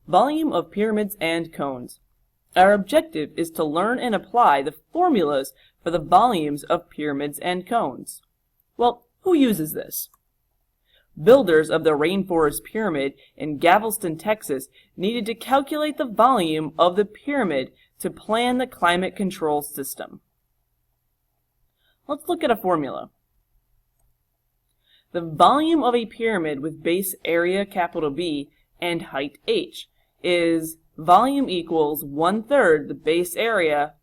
Volume of pyramids and cones. Our objective is to learn and apply the formulas for the volumes of pyramids and cones. Well, who uses this? Builders of the Rainforest Pyramid in Galveston, Texas, needed to calculate the volume of the pyramid to plan the climate control system. Let's look at a formula. The volume of a pyramid with base area capital B and height h is volume equals 1/3 the base area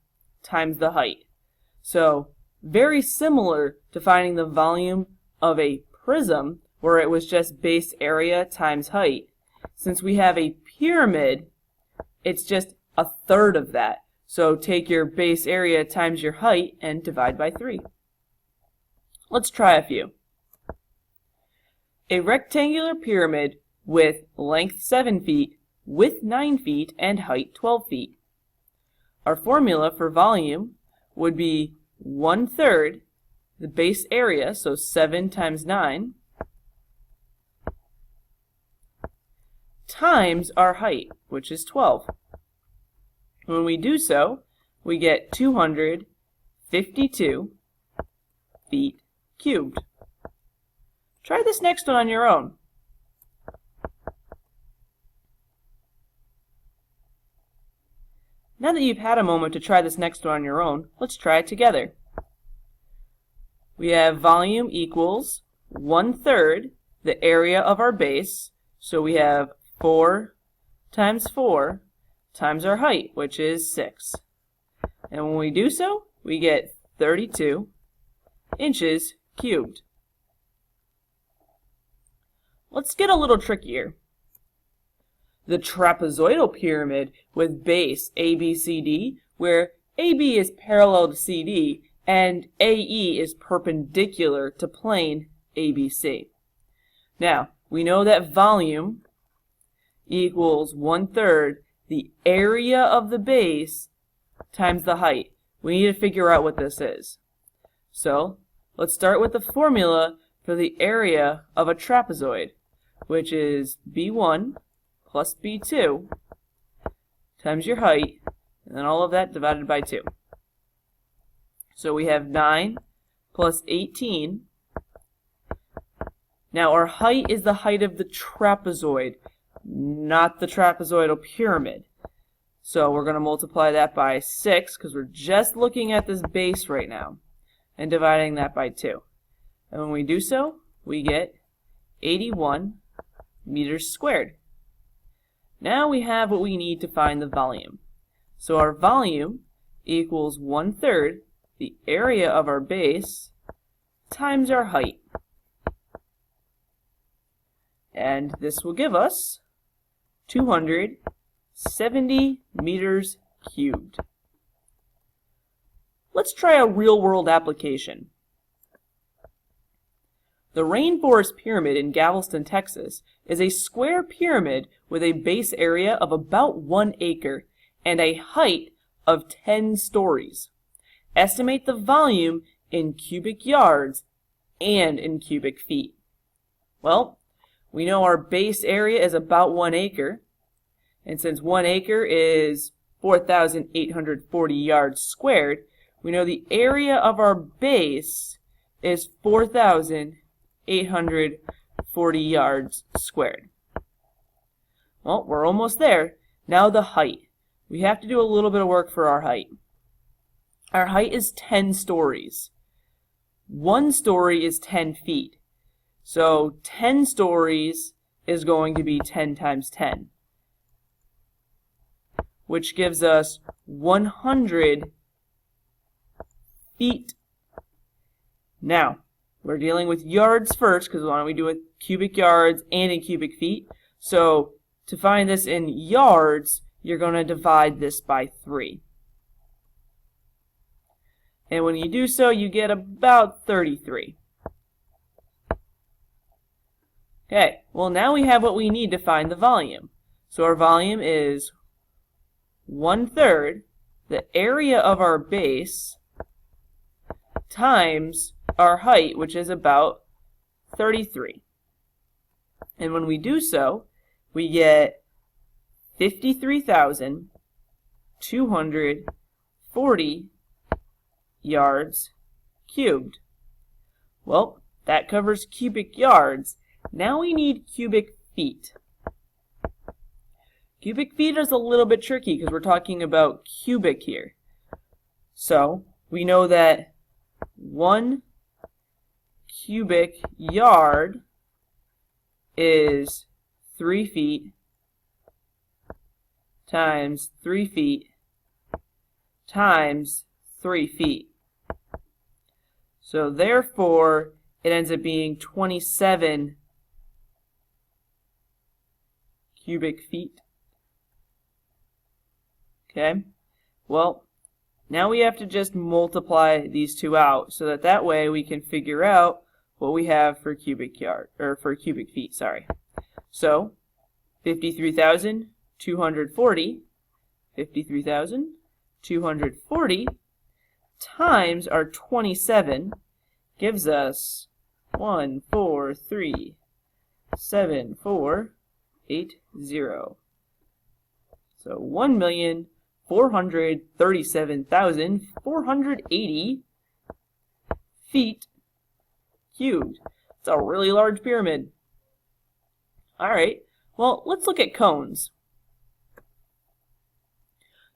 times the height. So, very similar to finding the volume of a prism where it was just base area times height. Since we have a pyramid, it's just 1/3 of that. So take your base area times your height and divide by 3. Let's try a few. A rectangular pyramid with length 7 feet, width 9 feet, and height 12 feet. Our formula for volume would be 1/3 the base area, so 7 times 9, times our height, which is 12. When we do so, we get 252 feet cubed. Try this next one on your own. Now that you've had a moment to try this next one on your own, let's try it together. We have volume equals 1/3 the area of our base, so we have 4 times 4 times our height, which is 6. And when we do so, we get 32 inches cubed. Let's get a little trickier. The trapezoidal pyramid with base ABCD, where AB is parallel to CD and AE is perpendicular to plane ABC. Now, we know that volume equals 1/3 the area of the base times the height. We need to figure out what this is. So, let's start with the formula for the area of a trapezoid, which is B1 plus B2 times your height, and then all of that divided by 2. So we have 9 plus 18. Now our height is the height of the trapezoid, not the trapezoidal pyramid. So we're going to multiply that by 6, because we're just looking at this base right now, and dividing that by 2. And when we do so, we get 81 meters squared. Now we have what we need to find the volume. So our volume equals 1/3 the area of our base times our height. And this will give us 270 meters cubed. Let's try a real-world application. The Rainforest Pyramid in Galveston, Texas, is a square pyramid with a base area of about 1 acre and a height of 10 stories. Estimate the volume in cubic yards and in cubic feet. Well, we know our base area is about 1 acre, and since 1 acre is 4,840 yards squared, we know the area of our base is 4,840 yards squared. Well, we're almost there. Now the height. We have to do a little bit of work for our height. Our height is 10 stories. 1 story is 10 feet. So 10 stories is going to be 10 times 10, which gives us 100 feet. Now, we're dealing with yards first, because why don't we do it cubic yards and in cubic feet? So to find this in yards, you're going to divide this by 3. And when you do so, you get about 33. Okay, well now we have what we need to find the volume. So our volume is 1/3 the area of our base times our height, which is about 33. And when we do so, we get 53,240 yards cubed. Well, that covers cubic yards. Now we need cubic feet. Cubic feet is a little bit tricky because we're talking about cubic here. So we know that 1 cubic yard is 3 feet times 3 feet times 3 feet. So therefore, it ends up being 27 cubic feet. Okay, well, now we have to just multiply these two out so that way we can figure out what we have for cubic yard, or for cubic feet, sorry. So 53,240 times our 27 gives us 1,437,480. So 1,437,480 feet cubed. It's a really large pyramid. Alright, well, let's look at cones.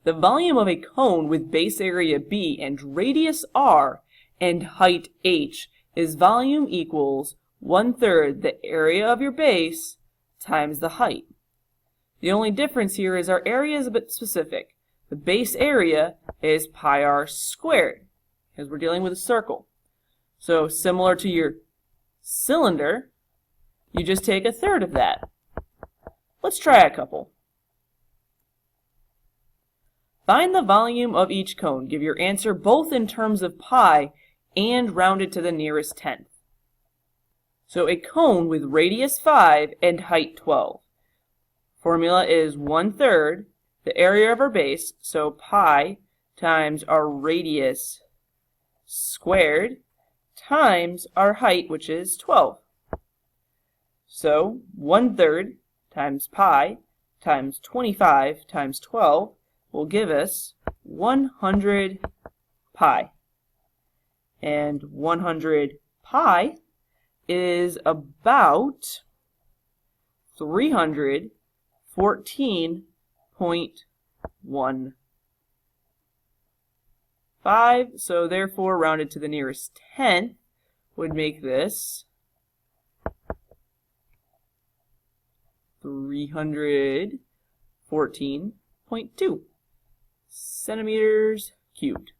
The volume of a cone with base area B and radius R and height H is volume equals 1/3 the area of your base times the height. The only difference here is our area is a bit specific. The base area is pi r squared because we're dealing with a circle. So similar to your cylinder, you just take 1/3 of that. Let's try a couple. Find the volume of each cone. Give your answer both in terms of pi and round it to the nearest tenth. So a cone with radius 5 and height 12. Formula is 1/3 the area of our base, so pi times our radius squared times our height, which is 12. So 1/3 times pi times 25 times 12 will give us 100 pi. And 100 pi is about 314.15. So therefore, rounded to the nearest tenth would make this 314.2 centimeters cubed.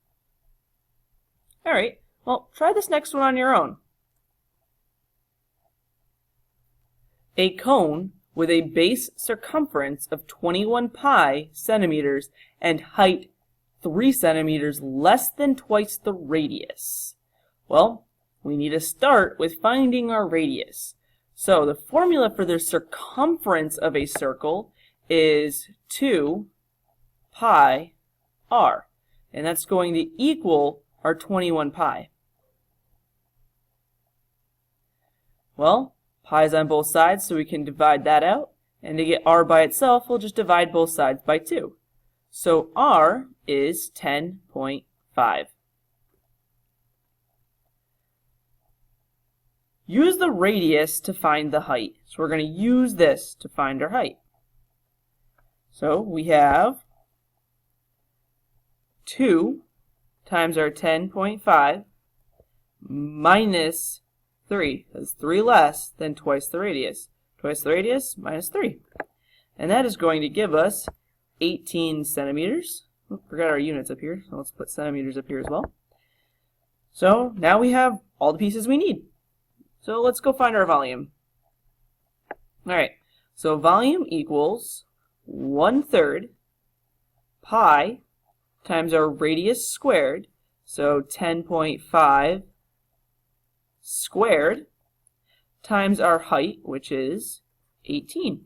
Alright, well, try this next one on your own. A cone with a base circumference of 21 pi centimeters and height 3 centimeters less than twice the radius. Well, we need to start with finding our radius. So the formula for the circumference of a circle is 2 pi r, and that's going to equal our 21 pi. Well, pi is on both sides, so we can divide that out, and to get r by itself, we'll just divide both sides by 2. So r is 10.5. Use the radius to find the height. So we're going to use this to find our height. So we have 2 times our 10.5 minus 3. That's 3 less than twice the radius. Twice the radius minus 3. And that is going to give us 18 centimeters. Oh, forgot our units up here, so let's put centimeters up here as well. So now we have all the pieces we need. So let's go find our volume. Alright, so volume equals 1/3 pi times our radius squared, so 10.5 squared, times our height, which is 18.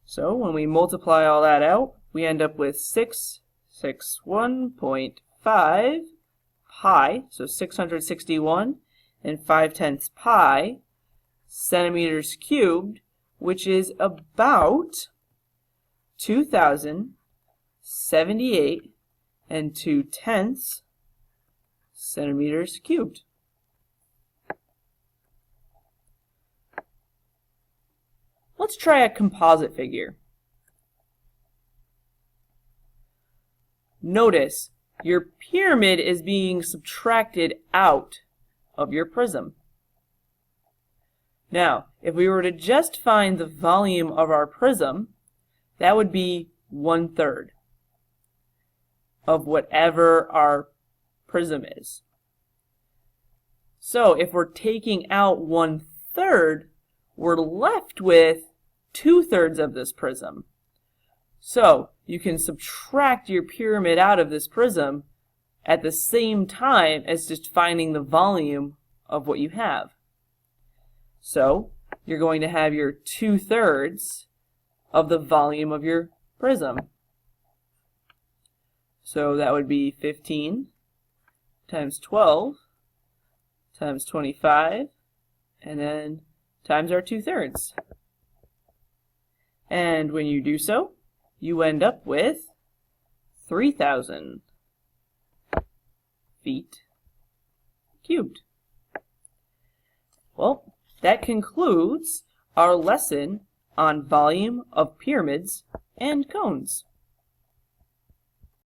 So when we multiply all that out, we end up with 661.5 pi, so 661 and 5/10 pi centimeters cubed, which is about 2,078 and 2/10 centimeters cubed. Let's try a composite figure. Notice your pyramid is being subtracted out of your prism. Now, if we were to just find the volume of our prism, that would be 1/3 of whatever our prism is. So if we're taking out 1/3, we're left with 2/3 of this prism. So you can subtract your pyramid out of this prism at the same time as just finding the volume of what you have. So you're going to have your 2/3 of the volume of your prism. So that would be 15 times 12 times 25, and then times our 2/3. And when you do so, you end up with 3,000 feet cubed. Well, that concludes our lesson on volume of pyramids and cones.